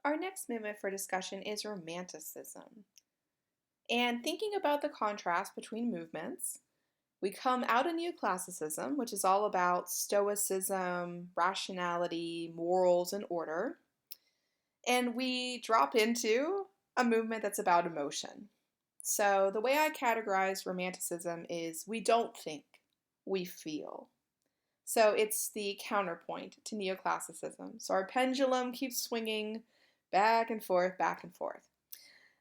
Our next movement for discussion is Romanticism. And thinking about the contrast between movements, we come out of Neoclassicism, which is all about stoicism, rationality, morals, and order, and we drop into a movement that's about emotion. So, the way I categorize Romanticism is we don't think, we feel. So, it's the counterpoint to Neoclassicism. So, our pendulum keeps swinging back and forth, back and forth.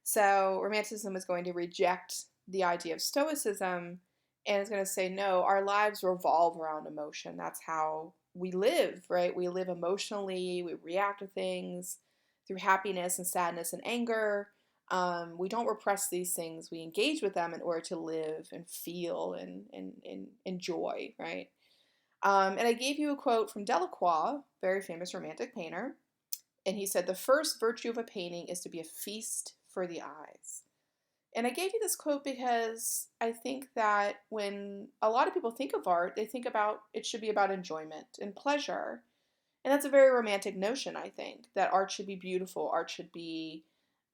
So Romanticism is going to reject the idea of Stoicism and is going to say, no, our lives revolve around emotion. That's how we live, right? We live emotionally, we react to things through happiness and sadness and anger. We don't repress these things, we engage with them in order to live and feel and enjoy, right? And I gave you a quote from Delacroix, very famous romantic painter, and he said, the first virtue of a painting is to be a feast for the eyes. And I gave you this quote because I think that when a lot of people think of art, they think about it should be about enjoyment and pleasure. And that's a very romantic notion, I think, that art should be beautiful, art should be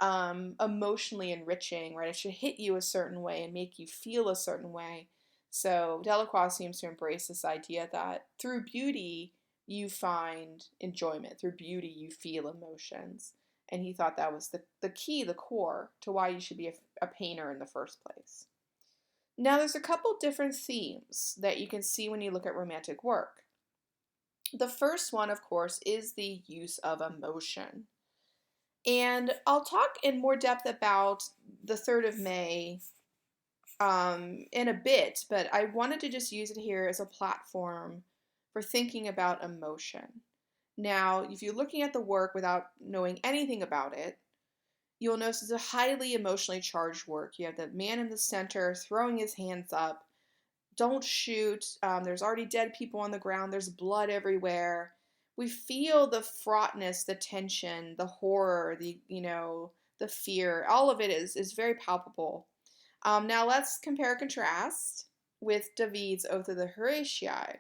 emotionally enriching, right? It should hit you a certain way and make you feel a certain way. So Delacroix seems to embrace this idea that through beauty, you find enjoyment. Through beauty, you feel emotions. And he thought that was the key, the core to why you should be a painter in the first place. Now, there's a couple different themes that you can see when you look at romantic work. The first one, of course, is the use of emotion. And I'll talk in more depth about the 3rd of May in a bit, but I wanted to just use it here as a platform for thinking about emotion. Now, if you're looking at the work without knowing anything about it, you'll notice it's a highly emotionally charged work. You have the man in the center throwing his hands up. Don't shoot. There's already dead people on the ground. There's blood everywhere. We feel the fraughtness, the tension, the horror, the fear. All of it is very palpable. Now let's compare and contrast with David's Oath of the Horatii,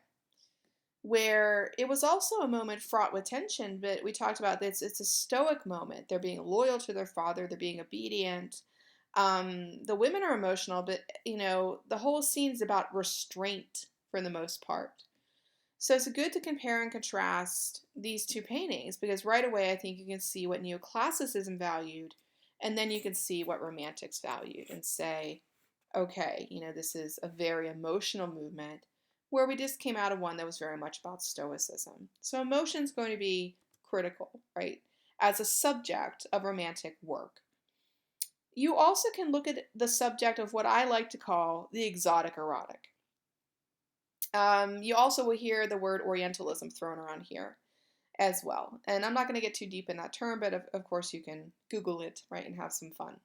where it was also a moment fraught with tension, but we talked about this. It's a stoic moment. They're being loyal to their father, they're being obedient. The women are emotional, but the whole scene is about restraint for the most part. So it's good to compare and contrast these two paintings because right away I think you can see what neoclassicism valued, and then you can see what romantics valued and say, okay, this is a very emotional movement where we just came out of one that was very much about stoicism. So emotion is going to be critical, right, as a subject of romantic work. You also can look at the subject of what I like to call the exotic erotic. You also will hear the word Orientalism thrown around here as well. And I'm not going to get too deep in that term, but of course you can Google it, right, and have some fun.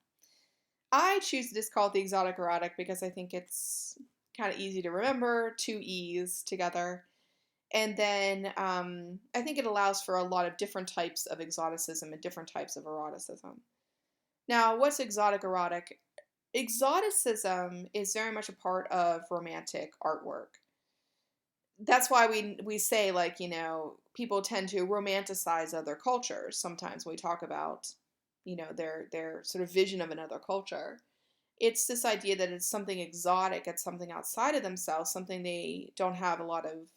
I choose to just call it the exotic erotic because I think it's kind of easy to remember, two E's together. And then I think it allows for a lot of different types of exoticism and different types of eroticism. Now, what's exotic erotic? Exoticism is very much a part of romantic artwork. That's why we say, like, people tend to romanticize other cultures sometimes when we talk about their sort of vision of another culture. It's this idea that it's something exotic, it's something outside of themselves, something they don't have a lot of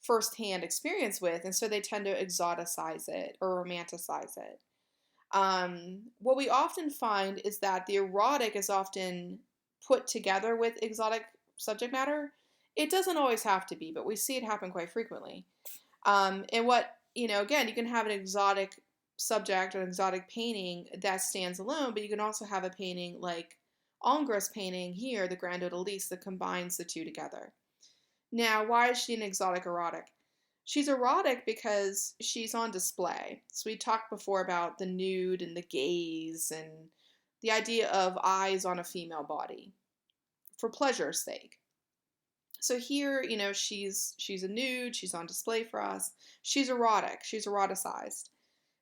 firsthand experience with, and so they tend to exoticize it or romanticize it. What we often find is that the erotic is often put together with exotic subject matter. It doesn't always have to be, but we see it happen quite frequently. And what, again, you can have an exotic subject or an exotic painting that stands alone, but you can also have a painting like Ingres' painting here, the Grand Odalisque, that combines the two together. Now, why is she an exotic erotic? She's erotic because she's on display. So we talked before about the nude and the gaze and the idea of eyes on a female body for pleasure's sake. So here, she's a nude, she's on display for us. She's erotic, she's eroticized.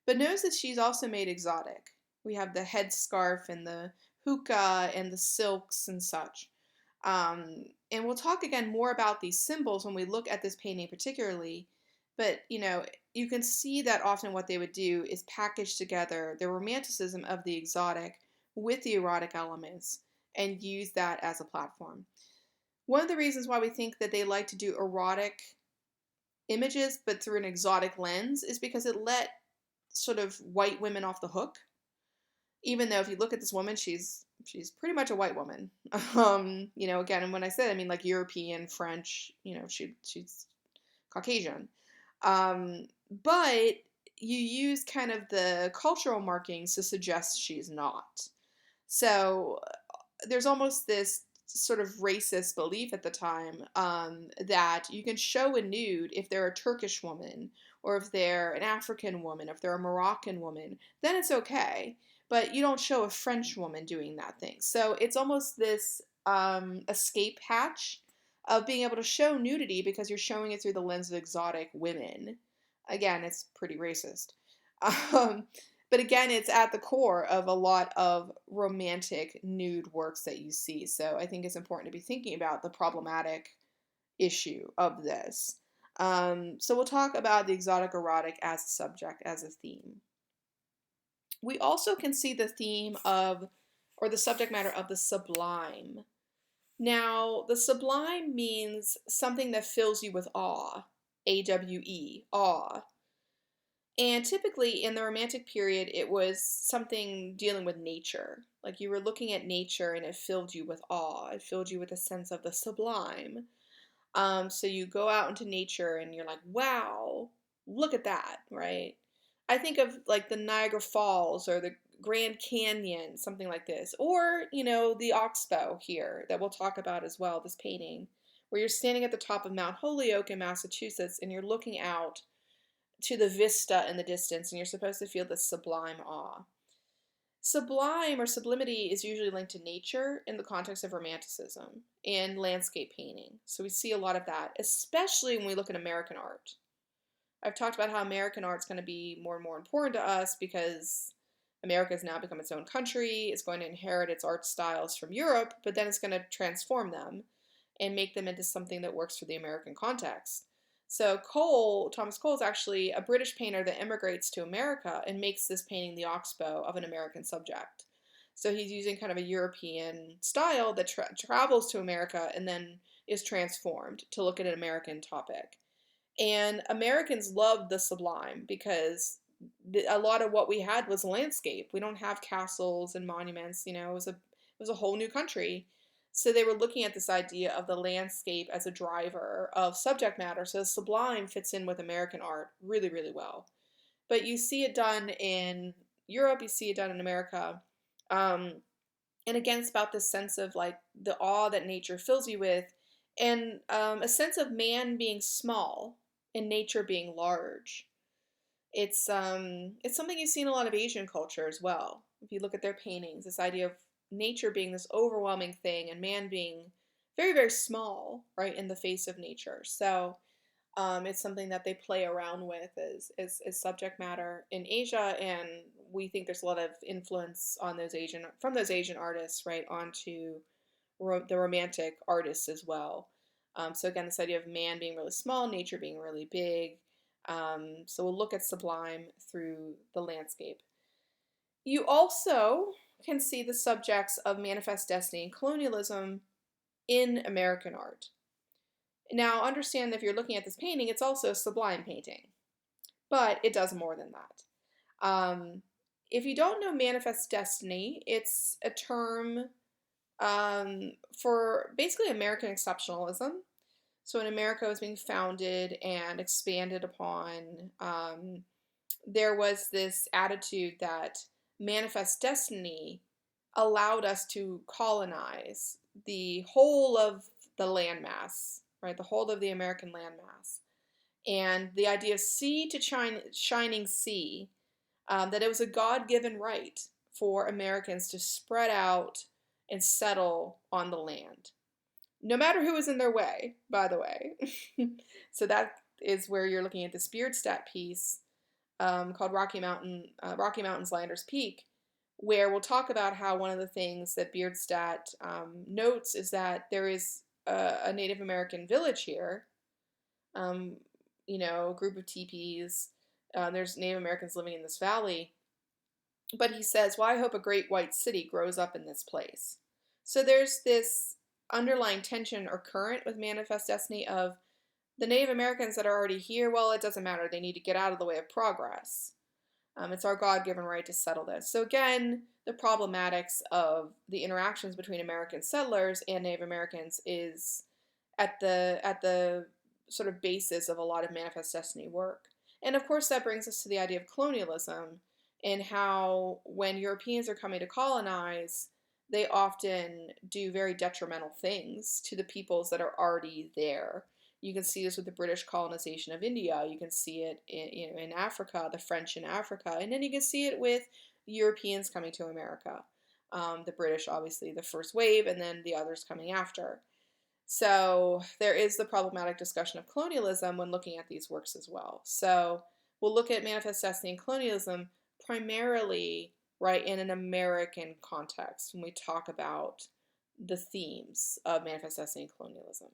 But notice that she's also made exotic. We have the headscarf and the hookah and the silks and such. And we'll talk again more about these symbols when we look at this painting particularly. But, you can see that often what they would do is package together the romanticism of the exotic with the erotic elements and use that as a platform. One of the reasons why we think that they like to do erotic images but through an exotic lens is because it let sort of white women off the hook. Even though if you look at this woman, she's pretty much a white woman. Again, and when I say I mean like European, French, she's Caucasian. But you use kind of the cultural markings to suggest she's not. So there's almost this sort of racist belief at the time that you can show a nude if they're a Turkish woman or if they're an African woman, if they're a Moroccan woman, then it's okay. But you don't show a French woman doing that thing. So it's almost this escape hatch of being able to show nudity because you're showing it through the lens of exotic women. Again, it's pretty racist. Um, but again, it's at the core of a lot of romantic nude works that you see. So I think it's important to be thinking about the problematic issue of this. So we'll talk about the exotic erotic as a subject, as a theme. We also can see the theme of, or the subject matter of the sublime. Now, the sublime means something that fills you with awe, AWE, awe. And typically in the Romantic period, it was something dealing with nature. Like you were looking at nature and it filled you with awe. It filled you with a sense of the sublime. So you go out into nature and you're like, wow, look at that, right? I think of like the Niagara Falls or the Grand Canyon, something like this. Or, the Oxbow here that we'll talk about as well, this painting, where you're standing at the top of Mount Holyoke in Massachusetts and you're looking out to the vista in the distance and you're supposed to feel this sublime awe. Sublime or sublimity is usually linked to nature in the context of Romanticism and landscape painting. So we see a lot of that, especially when we look at American art. I've talked about how American art's going to be more and more important to us because America has now become its own country. It's going to inherit its art styles from Europe, but then it's going to transform them and make them into something that works for the American context. So Thomas Cole is actually a British painter that immigrates to America and makes this painting the Oxbow of an American subject. So he's using kind of a European style that travels to America and then is transformed to look at an American topic. And Americans loved the sublime because a lot of what we had was landscape. We don't have castles and monuments, it was a whole new country. So they were looking at this idea of the landscape as a driver of subject matter. So sublime fits in with American art really, really well. But you see it done in Europe, you see it done in America. And again, it's about this sense of like the awe that nature fills you with and a sense of man being small and nature being large. It's something you see in a lot of Asian culture as well. If you look at their paintings, this idea of nature being this overwhelming thing and man being very, very small, right, in the face of nature. So it's something that they play around with as subject matter in Asia, and we think there's a lot of influence on from those Asian artists, right, onto the romantic artists as well. So again, this idea of man being really small, nature being really big. So we'll look at sublime through the landscape. You also can see the subjects of manifest destiny and colonialism in American art. Now, understand that if you're looking at this painting, it's also a sublime painting, but it does more than that. If you don't know manifest destiny, it's a term for basically American exceptionalism. So when America was being founded and expanded upon, there was this attitude that manifest destiny allowed us to colonize the whole of the landmass, right? The whole of the American landmass. And the idea of sea to shining sea, that it was a God-given right for Americans to spread out and settle on the land. No matter who was in their way, by the way. So that is where you're looking at this Bierstadt piece called Rocky Mountains Landers Peak, where we'll talk about how one of the things that Bierstadt notes is that there is a Native American village here, a group of teepees. There's Native Americans living in this valley. But he says, well, I hope a great white city grows up in this place. So there's this underlying tension or current with Manifest Destiny of the Native Americans that are already here. Well, it doesn't matter. They need to get out of the way of progress. It's our God-given right to settle this. So again, the problematics of the interactions between American settlers and Native Americans is at the sort of basis of a lot of Manifest Destiny work. And of course, that brings us to the idea of colonialism and how when Europeans are coming to colonize, they often do very detrimental things to the peoples that are already there. You can see this with the British colonization of India. You can see it in Africa, the French in Africa, and then you can see it with Europeans coming to America. The British, obviously, the first wave, and then the others coming after. So there is the problematic discussion of colonialism when looking at these works as well. So we'll look at Manifest Destiny and colonialism primarily, right, in an American context when we talk about the themes of Manifest Destiny and colonialism.